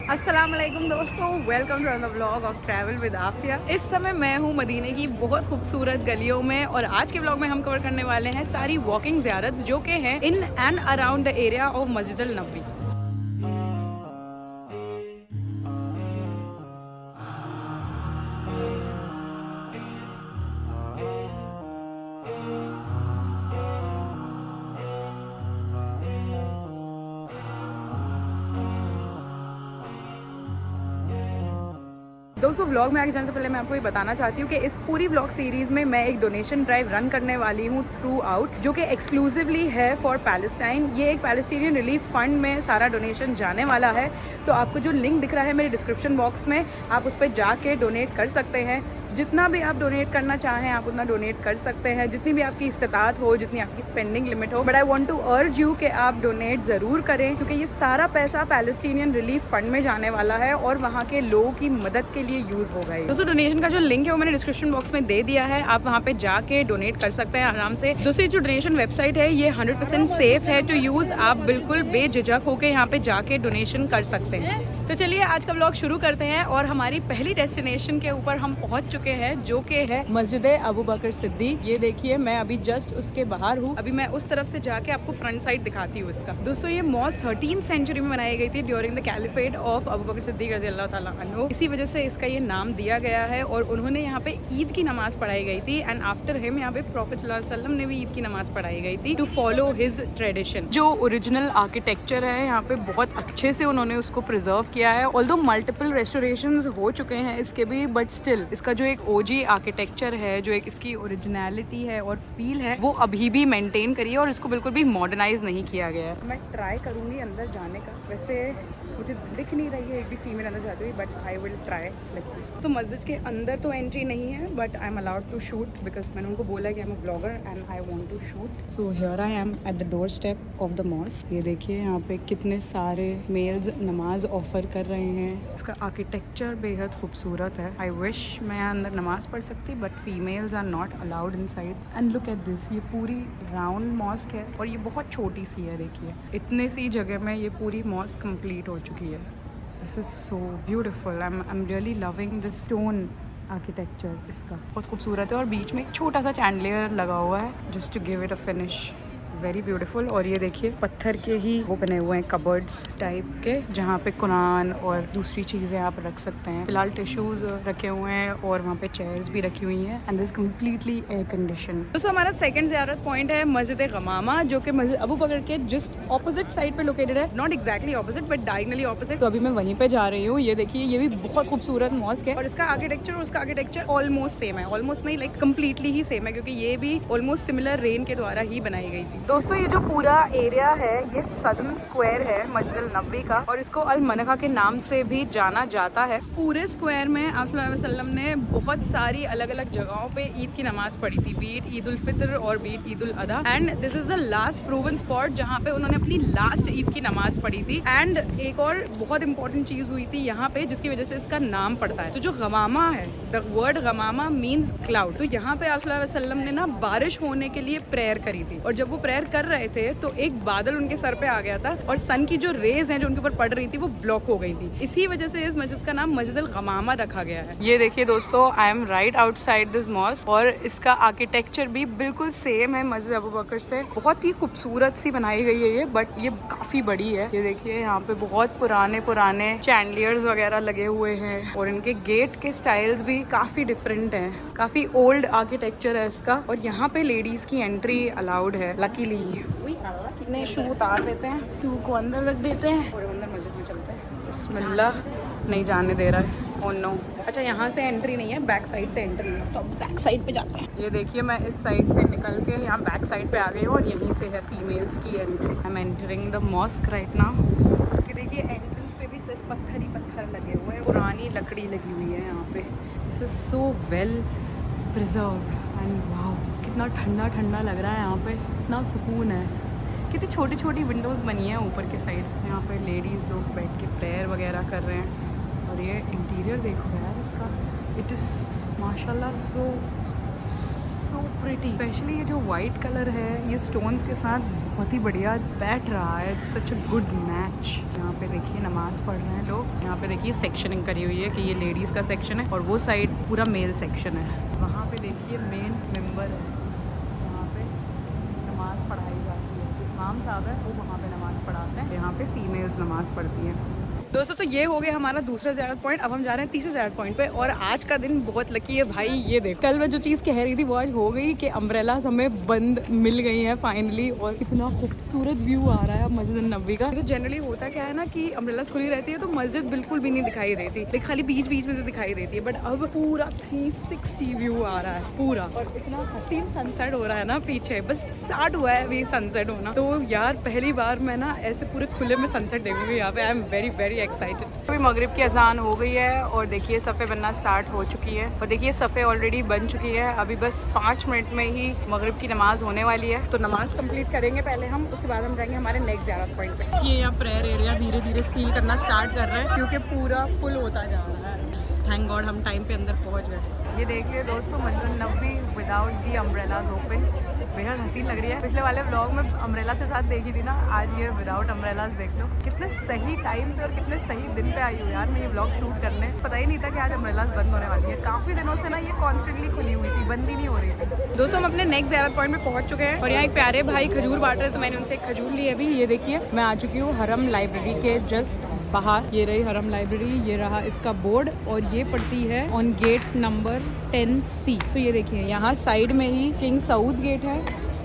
अस्सलाम वालेकुम दोस्तों, welcome to another vlog of travel with Afia. इस समय मैं हूँ मदीने की बहुत खूबसूरत गलियों में और आज के व्लॉग में हम कवर करने वाले हैं सारी वॉकिंग ज़ियारत जो कि हैं in and around the area of मस्जिद अल नबवी। दोस्तों व्लॉग में आगे जाने से पहले मैं आपको ये बताना चाहती हूँ कि इस पूरी व्लॉग सीरीज़ में मैं एक डोनेशन ड्राइव रन करने वाली हूँ थ्रू आउट, जो कि एक्सक्लूसिवली है फॉर पैलेस्टाइन। ये एक पैलेस्टीनियन रिलीफ फंड में सारा डोनेशन जाने वाला है। तो आपको जो लिंक दिख रहा है मेरे डिस्क्रिप्शन बॉक्स में, आप उस पर जाके डोनेट कर सकते हैं। जितना भी आप डोनेट करना चाहें आप उतना डोनेट कर सकते हैं, जितनी भी आपकी इस्तात हो, जितनी आपकी स्पेंडिंग लिमिट हो। But I want to urge you कि आप डोनेट ज़रूर करें, क्योंकि ये सारा पैसा पैलेस्टीनियन रिलीफ फंड में जाने वाला है और वहाँ के लोगों की मदद के लिए यूज़ होगा। दोस्तों डोनेशन का जो लिंक है वो मैंने डिस्क्रिप्शन बॉक्स में दे दिया है, आप वहाँ पे जाके डोनेट कर सकते हैं आराम से। दूसरी जो डोनेशन वेबसाइट है ये 100% सेफ है टू यूज़, आप बिल्कुल बेझिझक होकर यहाँ पे जाके डोनेशन कर सकते हैं। तो चलिए आज का व्लॉग शुरू करते हैं और हमारी पहली डेस्टिनेशन के ऊपर हम पहुंच चुके हैं, जो कि है मस्जिद अबू बकर सिद्दीक। ये देखिए मैं अभी जस्ट उसके बाहर हूँ। अभी मैं उस तरफ से जाके आपको फ्रंट साइड दिखाती हूँ इसका। दोस्तों ये मॉस्क 13th सेंचुरी में बनाई गई थी during the caliphate of Abu Bakr Siddiq रज़ी अल्लाह ताला अन्हु। इसी वजह से इसका ये नाम दिया गया है और उन्होंने यहाँ पे ईद की नमाज पढ़ाई गई थी एंड आफ्टर हिम यहाँ पे प्रॉफेट सल्लल्लाहु अलैहि वसल्लम ने भी ईद की नमाज पढ़ाई गई थी टू फॉलो हिज ट्रेडिशन। जो ओरिजिनल आर्किटेक्चर है यहाँ पे बहुत अच्छे से उन्होंने उसको प्रिजर्व किया है। ऑल्दो मल्टीपल रेस्टोरेशंस हो चुके हैं इसके भी, बट स्टिल इसका जो एक ओजी आर्किटेक्चर है, जो एक इसकी ओरिजिनलिटी है और फील है, वो अभी भी मेंटेन करी है और इसको बिल्कुल भी मॉडर्नाइज नहीं किया गया है। मैं ट्राई करूँगी अंदर जाने का। वैसे मुझे दिख नहीं रही है एक भी फीमेल अंदर जाती हुई, but I will try, let's see. तो मस्जिद के अंदर तो एंट्री नहीं है, but I am allowed to shoot because मैंने उनको बोला कि I am a blogger and I want to shoot. So here I am at the doorstep of the mosque. ये देखिए यहाँ पे कितने सारे मेल्स नमाज ऑफर कर रहे हैं। इसका आर्किटेक्चर बेहद खूबसूरत है। आई विश मैं यहाँ अंदर नमाज पढ़ सकती, but females are not allowed inside. And look at this, ये पूरी राउंड मॉस्क है और ये बहुत छोटी सी है। देखिए इतने सी जगह में ये पूरी मॉस्क कंप्लीट हो चुकी है। This is so beautiful. I am really loving this stone architecture. इसका बहुत खूबसूरत है और बीच में एक छोटा सा चैंडलियर लगा हुआ है just to give it a finish. Very beautiful. और ये देखिए पत्थर के ही वो बने हुए हैं कबर्ड्स टाइप के, जहाँ पे कुरान और दूसरी चीज़ें आप रख सकते हैं। फिलहाल टिश्यूज रखे हुए हैं और वहाँ पे चेयर्स भी रखी हुई हैं and this completely air condition. तो हमारा सेकंड ज़ियारत पॉइंट है मस्जिद गमामा, जो कि मस्जिद अबू बकर के जस्ट ऑपोजिट साइड पे लोकेटेड है। Not exactly opposite but diagonally opposite. तो अभी मैं वहीं पे जा रही हूँ। ये देखिए ये भी बहुत खूबसूरत मॉस्क है और इसका आर्किटेक्चर और उसका आर्किटेक्चर ऑलमोस्ट सेम है। ऑलमोस्ट नहीं, लाइक कम्प्लीटली ही सेम है, क्योंकि ये भी ऑलमोस्ट सिमिलर रेन के द्वारा ही बनाई गई थी। दोस्तों ये जो पूरा एरिया है ये सदन स्क्वायर है मस्जिद अल नबवी का, और इसको अल मनका के नाम से भी जाना जाता है। पूरे स्क्वायर में आप सल्लल्लाहु अलैहि वसल्लम ने बहुत सारी अलग अलग जगहों पे ईद की नमाज पढ़ी थी, बीट ईद उल फितर और beat Eid ul Adha. And this is the last proven spot जहाँ पे उन्होंने अपनी लास्ट ईद की नमाज पढ़ी थी। एंड एक और बहुत इंपॉर्टेंट चीज हुई थी यहाँ पे जिसकी वजह से इसका नाम पड़ता है। तो जो गमामा है, द वर्ड गमामा मीन्स क्लाउड। तो यहाँ पे आप सल्लल्लाहु अलैहि वसल्लम ने ना बारिश होने के लिए प्रेयर करी थी, और जब वो प्रेयर कर रहे थे तो एक बादल उनके सर पे आ गया था और सन की जो रेज हैं जो उनके ऊपर पड़ रही थी वो ब्लॉक हो गई थी। इसी वजह से इस मस्जिद का नाम मस्जिद अल गमामा रखा गया है। ये देखिए दोस्तों, I am right outside this mosque और इसका आर्किटेक्चर भी बिल्कुल सेम है मस्जिद अबू बकर से। बहुत ही खूबसूरत सी बनाई गई है ये, बट ये काफी बड़ी है। ये देखिए यहाँ पे बहुत पुराने पुराने चैंडलियर्स वगैरह लगे हुए हैं और इनके गेट के स्टाइल्स भी काफी डिफरेंट हैं। काफी ओल्ड आर्किटेक्चर है इसका, और यहाँ पे लेडीज की एंट्री अलाउड है लकीली। कितने शू उतार देते हैं, शू को अंदर रख देते हैं और अंदर मस्जिद में चलते हैं। बिस्मिल्लाह, नहीं जाने दे रहा है। Oh no. अच्छा यहाँ से एंट्री नहीं है, बैक साइड से एंट्री है, तो अब बैक साइड पे जाते हैं। ये देखिए मैं इस साइड से निकल के यहाँ बैक साइड पे आ गई हूँ और यहीं से है फीमेल्स की entry. I am entering the mosque right now. इसकी देखिए एंट्रेंस पे भी सिर्फ पत्थर ही पत्थर लगे हुए हैं, पुरानी लकड़ी लगी हुई है यहाँ पे। This is so well preserved and wow, कितना ठंडा ठंडा लग रहा है यहाँ पे, इतना सुकून है। कितनी छोटी छोटी विंडोज़ बनी हैं ऊपर के साइड। यहाँ पे लेडीज़ लोग बैठ के प्रेयर वगैरह कर रहे हैं। और ये इंटीरियर देखो यार इसका, इट इज़ माशाल्लाह सो प्रिटी। स्पेशली ये जो वाइट कलर है ये स्टोन्स के साथ बहुत ही बढ़िया बैठ रहा है। सच अ गुड मैच। यहाँ पे देखिए नमाज पढ़ रहे हैं लोग। यहाँ पे देखिए सेक्शनिंग करी हुई है कि ये लेडीज़ का सेक्शन है और वो साइड पूरा मेल सेक्शन है। वहाँ पे देखिए मेन मेंबर है, वहाँ पे नमाज पढ़ाई जाती है। इमाम साहब है वो वहाँ पे नमाज पढ़ाते हैं। यहाँ पे फीमेल्स नमाज पढ़ती हैं। दोस्तों तो ये हो गया हमारा दूसरा ज़ियारत पॉइंट। अब हम जा रहे हैं तीसरे ज़ियारत पॉइंट पे। और आज का दिन बहुत लकी है भाई। ये देख, कल मैं जो चीज़ कह रही थी वो आज हो गई कि अम्ब्रेलास हमें बंद मिल गई हैं फाइनली। और कितना खूबसूरत व्यू आ रहा है मस्जिद नबी का। तो जनरली होता क्या है ना कि अम्ब्रेलास खुली रहती है तो मस्जिद बिल्कुल भी नहीं दिखाई देती, लेकिन खाली बीच बीच में से दिखाई देती है। बट अब पूरा 360 व्यू आ रहा है पूरा। और इतना हसीन सनसेट हो रहा है ना पीछे, बस स्टार्ट हुआ है अभी सनसेट होना। तो यार पहली बार मैं ना ऐसे पूरे खुले में सनसेट देखूंगी यहाँ पे। I am very very excited. अभी मगरिब की अजान हो गई है और देखिए सफ़े बनना स्टार्ट हो चुकी है। और देखिए सफ़े ऑलरेडी बन चुकी है। अभी बस 5 मिनट में ही मगरिब की नमाज होने वाली है। तो नमाज कंप्लीट करेंगे पहले हम, उसके बाद हम जाएंगे हमारे नेक्स्ट ज़ियारत पॉइंट पे। ये यहाँ प्रेयर एरिया धीरे धीरे सील करना स्टार्ट कर रहे हैं क्योंकि पूरा फुल होता जा रहा है। थैंक गॉड हम टाइम पे अंदर पहुँच गए। ये देख लिया दोस्तों मस्जिद नबी विदाउट दी अम्ब्रेलाज ओपन। बेहद हसीन लग रही है। पिछले वाले व्लॉग में अम्ब्रेला के साथ देखी थी ना, आज ये विदाउट अम्ब्रेलाज देख लो। कितने सही टाइम पे और कितने सही दिन पे आई हूँ यार मैं ये व्लॉग शूट करने। पता ही नहीं था कि आज अम्ब्रेलाज बंद होने वाली है। काफ़ी दिनों से ना ये कॉन्स्टेंटली खुली हुई थी, बंद ही नहीं हो रही थी। दोस्तों हम अपने नेक्स्ट ज़ियारत पॉइंट में पहुँच चुके हैं और यहाँ एक प्यारे भाई खजूर बांट रहे, तो मैंने उनसे एक खजूर ली है। अभी ये देखिए मैं आ चुकी हूँ हरम लाइब्रेरी के जस्ट बाहर। ये रही हरम लाइब्रेरी, ये रहा इसका बोर्ड और ये पड़ती है ऑन गेट नंबर 10C। तो ये देखिए यहाँ साइड में ही किंग सऊद गेट है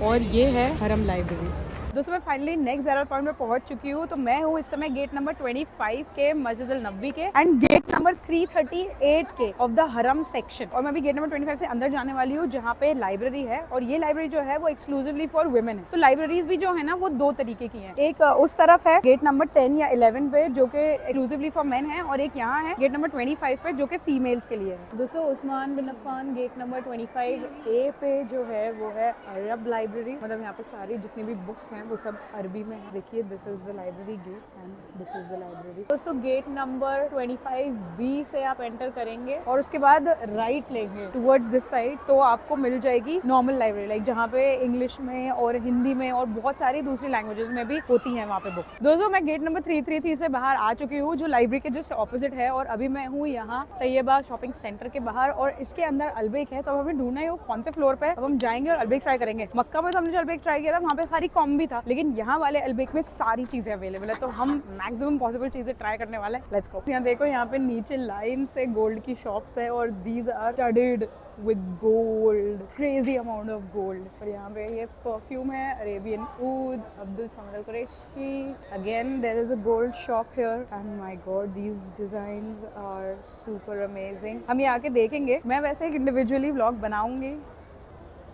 और ये है हरम लाइब्रेरी। दोस्तों मैं फाइनली नेक्स्ट ज़ियारत पॉइंट में पहुंच चुकी हूँ। तो मैं हूँ इस समय गेट नंबर 25 के मस्जिद अल नबी के एंड गेट नंबर 338 के ऑफ द हरम सेक्शन। और मैं अभी गेट नंबर 25 से अंदर जाने वाली हूँ जहाँ पे लाइब्रेरी है। और ये लाइब्रेरी जो है वो एक्सक्लूसिवली फॉर वुमेन है। तो लाइब्रेरीज भी जो है ना वो 2 तरीके की है। एक उस तरफ है गेट नंबर 10 या 11 पे जो कि एक्सक्लूसिवली फॉर मेन है, और एक यहाँ है गेट नंबर 25 पे जो कि फीमेल्स के लिए है। दोस्तों उस्मान बिन अफ्फान गेट नंबर 25A पे जो है वो है अरब लाइब्रेरी। मतलब यहाँ पे सारी जितनी भी बुक्स हैं वो सब अरबी में है। देखिए this is the library gate and this is the library. दोस्तों गेट नंबर 25B से आप एंटर करेंगे और उसके बाद राइट लेंगे टुवर्ड्स दिस साइड तो आपको मिल जाएगी नॉर्मल लाइब्रेरी, लाइक जहाँ पे इंग्लिश में और हिंदी में और बहुत सारी दूसरी लैंग्वेजेस में भी होती हैं वहाँ पे बुक्स। दोस्तों मैं गेट नंबर 333 से बाहर आ चुकी हूँ जो लाइब्रेरी के जस्ट ऑपोजिट है। और अभी मैं हूँ यहाँ तैयबा शॉपिंग सेंटर के बाहर और इसके अंदर अलबेक है। तो अब हमें ढूंढना है वो कौन से फ्लोर पे। अब हम जाएंगे और अलबेक ट्राई करेंगे। मक्का में तो हमने जो अलबेक ट्राई किया था वहाँ पे खाली कॉम भी था, लेकिन यहाँ वाले अलबेक में सारी चीजें अवेलेबल है। तो हम मैक्सिमम पॉसिबल चीजें ट्राई करने वाले हैं। Let's go. यहाँ देखो यहाँ पे नीचे लाइन से गोल्ड की शॉप्स है और these are studded with gold, crazy amount of gold। और यहाँ पे ये परफ्यूम है Arabian Oud, Abdul Samad Al Qurashi. Again there is a gold shop here and my god these designs are super amazing। हम ये आके देखेंगे। मैं वैसे एक इंडिविजुअली व्लॉग बनाऊंगी।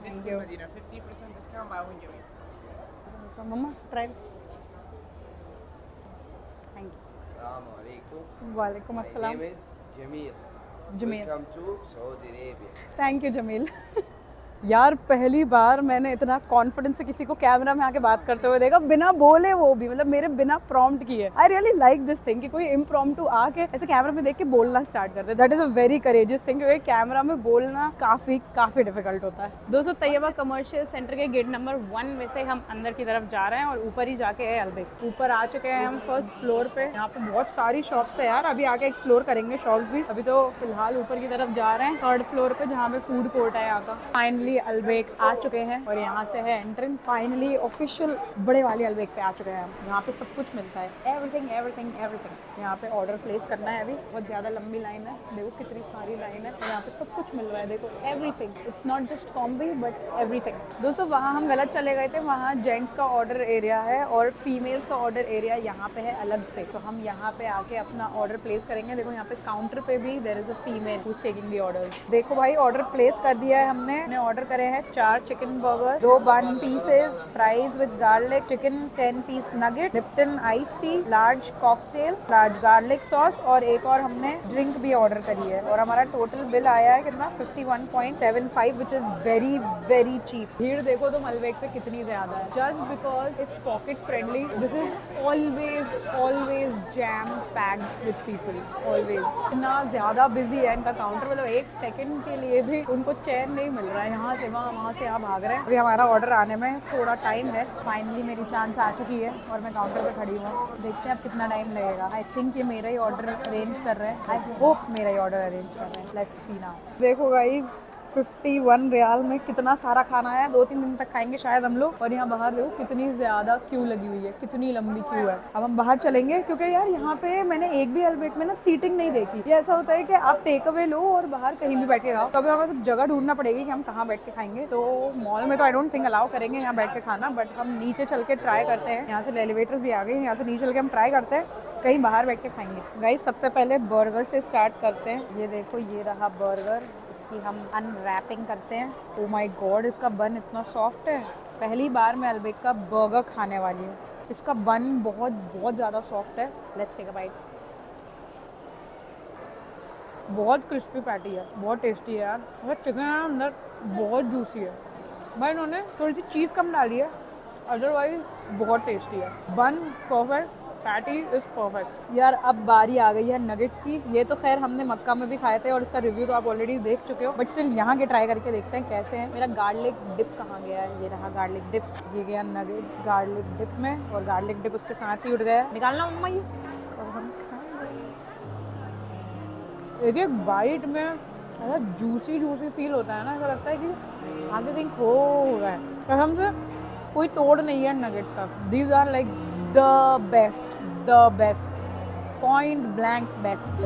Thank you। 50% discount buy one get one। मम्मा try. Thank you। Assalamu alaikum। वालेकुम अस्सलाम। My name is Jamil। Jamil. Welcome to Saudi Arabia। Thank you Jamil. यार पहली बार मैंने इतना कॉन्फिडेंस से किसी को कैमरा में आके बात करते हुए देखा, बिना बोले, वो भी मतलब मेरे बिना प्रॉम्प्ट किए। I really like this thing कि कोई इम्प्रॉम्प्टू आके ऐसे कैमरा में देख के बोलना स्टार्ट करते। That is a very courageous thing क्योंकि कैमरा में बोलना काफी डिफिकल्ट होता है। दोस्तों तैयबा कमर्शियल सेंटर के गेट नंबर 1 में से हम अंदर की तरफ जा रहे हैं और ऊपर ही जाके है अलबेक। ऊपर आ चुके हैं हम फर्स्ट फ्लोर पे। यहाँ पे बहुत सारी शॉप्स है यार, अभी आके एक्सप्लोर करेंगे शॉप्स भी। अभी तो फिलहाल ऊपर की तरफ जा रहे हैं 3rd फ्लोर पे जहाँ पे फूड कोर्ट है यहाँ का। फाइनली अलबेक आ चुके हैं और यहाँ से है एंट्रेंस। फाइनली ऑफिशियल बड़े वाले अलबेक पे आ चुके हैं हम। यहाँ पे सब कुछ मिलता है, एवरीथिंग एवरीथिंग एवरीथिंग। यहाँ पे ऑर्डर प्लेस करना है। अभी बहुत ज़्यादा लंबी लाइन है, देखो कितनी सारी लाइन है। यहाँ पे सब कुछ मिल रहा है, देखो everything. It's not just combi but everything. दोस्तों वहाँ हम गलत चले गए थे, वहाँ जेंट्स का ऑर्डर एरिया है और फीमेल्स का ऑर्डर एरिया यहाँ पे है अलग से। तो हम यहाँ पे आके अपना ऑर्डर प्लेस करेंगे। देखो यहाँ पे काउंटर पे भी there is a female who is taking the orders. देखो भाई ऑर्डर प्लेस कर दिया है हमने ऑर्डर करे हैं 4 chicken burger, 2 bun pieces, fries with garlic, chicken 10 piece nugget, Lipton ice tea, large cocktail, large garlic sauce और एक और हमने ड्रिंक भी ऑर्डर करी है। और हमारा टोटल बिल आया है कितना 51.75 which is very very cheap. भीड़ देखो तुम अलबेक पे कितनी ज्यादा है, just because it's pocket friendly. This is always jam packed with people, always. इतना ज्यादा बिजी है इनका काउंटर, मतलब एक सेकंड के लिए भी उनको चैन नहीं मिल रहा है। यहाँ वहाँ से यहाँ भाग रहे हैं। अभी हमारा ऑर्डर आने में थोड़ा टाइम है। फाइनली मेरी चांस आ चुकी है और मैं काउंटर पे खड़ी हूँ। देखते हैं अब कितना टाइम लगेगा। आई थिंक ये मेरा ही ऑर्डर अरेंज कर रहे हैं। आई होप मेरा ही ऑर्डर अरेंज कर रहे हैं। Let's see now. देखो गाइस 51 रियाल में कितना सारा खाना है। 2-3 दिन तक खाएंगे शायद हम लोग। और यहाँ बाहर देखो कितनी ज़्यादा क्यू लगी हुई है, कितनी लंबी क्यू है। अब हम बाहर चलेंगे क्योंकि यार यहाँ पे मैंने एक भी अल्बेट में ना सीटिंग नहीं देखी। ये ऐसा होता है कि आप टेक अवे लो और बाहर कहीं भी बैठ के खाओ। तो अभी हमें सब जगह ढूंढना पड़ेगी कि हम कहाँ बैठ के खाएंगे। तो मॉल में तो आई डोंट थिंक अलाउ करेंगे यहाँ बैठ के खाना, बट हम नीचे चल के ट्राई करते हैं। यहाँ से एलिवेटर्स भी आ गए, यहाँ से नीचे चल के हम ट्राई करते हैं कहीं बाहर बैठ के खाएंगे। गाइस सबसे पहले बर्गर से स्टार्ट करते हैं। ये देखो ये रहा बर्गर, कि हम अनरैपिंग करते हैं। ओ माय गॉड, इसका बन इतना सॉफ्ट है। पहली बार मैं अल्बेक का बर्गर खाने वाली हूँ। इसका बन बहुत ज़्यादा सॉफ्ट है। Let's take a bite. बहुत क्रिस्पी पैटी है, बहुत टेस्टी है यार। और चिकन अंदर बहुत जूसी है। भाई इन्होंने थोड़ी सी चीज़ कम डाली है, अदरवाइज बहुत टेस्टी है। बन परफेक्ट, पैटी इज़ परफेक्ट। यार अब बारी आ गई है नगेट्स की। ये तो खैर हमने मक्का में भी खाए थे और इसका रिव्यू तो आप ऑलरेडी देख चुके हो, बट स्टिल यहाँ के ट्राई करके देखते हैं कैसे हैं। मेरा गार्लिक डिप कहाँ गया है? ये रहा गार्लिक डिप। ये गया नगेट गार्लिक डिप में और गार्लिक डिप उसके साथ ही उड़ गया। निकालना मम्मा ये। और हम एक एक बाइट में ऐसा जूसी फील होता है ना, ऐसा लगता है कि आगे कहीं खो रहा है। कसम से कोई तोड़ नहीं है नगेट्स का। These are like the best, point blank best.